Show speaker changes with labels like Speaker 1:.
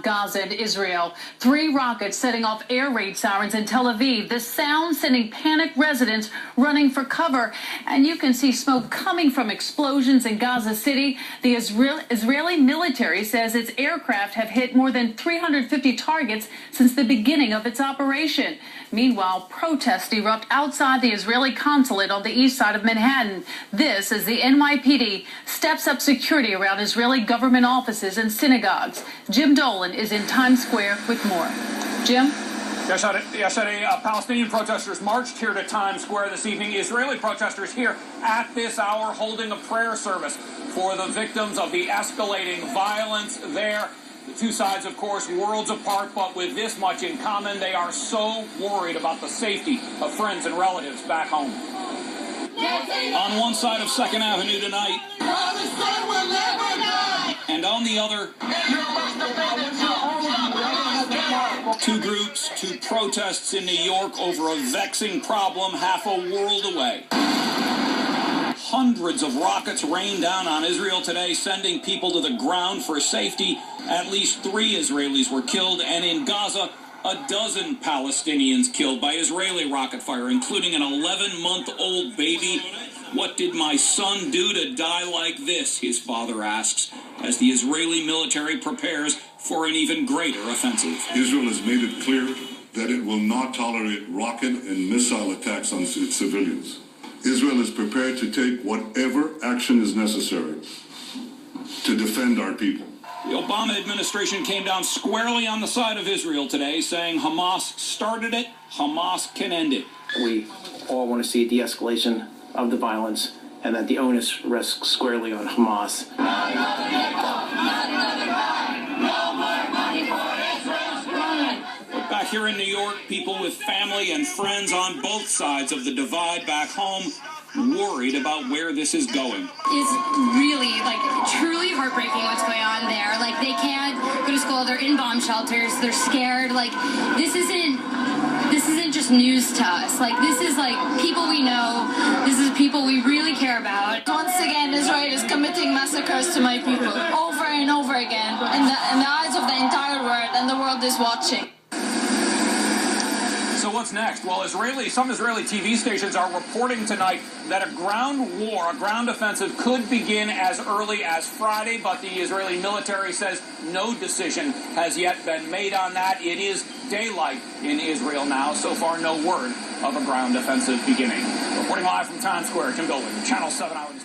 Speaker 1: Gaza and Israel. 3 rockets setting off air raid sirens in Tel Aviv. The sound sending panicked residents running for cover. And you can see smoke coming from explosions in Gaza City. The Israeli military says its aircraft have hit more than 350 targets since the beginning of its operation. Meanwhile, protests erupt outside the Israeli consulate on the east side of Manhattan. This as the NYPD steps up security around Israeli government offices and synagogues. Jim Dolan is in Times Square with more. Jim?
Speaker 2: Yesterday, Palestinian protesters marched here to Times Square this evening. Israeli protesters here at this hour holding a prayer service for the victims of the escalating violence there. The two sides, of course, worlds apart, but with this much in common, they are so worried about the safety of friends and relatives back home. On one side of 2nd Avenue tonight, and on the other, 2 groups, 2 protests in New York over a vexing problem half a world away. Hundreds of rockets rained down on Israel today, sending people to the ground for safety. At least 3 Israelis were killed, and in Gaza, a dozen Palestinians killed by Israeli rocket fire, including an 11-month-old baby. What did my son do to die like this? His father asks, as the Israeli military prepares for an even greater offensive.
Speaker 3: Israel has made it clear that it will not tolerate rocket and missile attacks on its civilians. Israel is prepared to take whatever action is necessary to defend our people.
Speaker 2: The Obama administration came down squarely on the side of Israel today, saying Hamas started it, Hamas can end it.
Speaker 4: We all want to see a de-escalation of the violence and that the onus rests squarely on Hamas.
Speaker 2: Back here in New York, people with family and friends on both sides of the divide back home worried about where this is going.
Speaker 5: It's really, truly heartbreaking what's going on there. They can't go to school, they're in bomb shelters, they're scared. This isn't just news to us. This is, people we know, this is people we really care about.
Speaker 6: Once again, Israel is committing massacres to my people, over and over again, in the eyes of the entire world, and the world is watching.
Speaker 2: So what's next? Well, some Israeli TV stations are reporting tonight that a ground war, a ground offensive, could begin as early as Friday, but the Israeli military says no decision has yet been made on that. It is daylight in Israel now. So far, no word of a ground offensive beginning. Reporting live from Times Square, Jim Dolan, Channel 7 Eyewitness.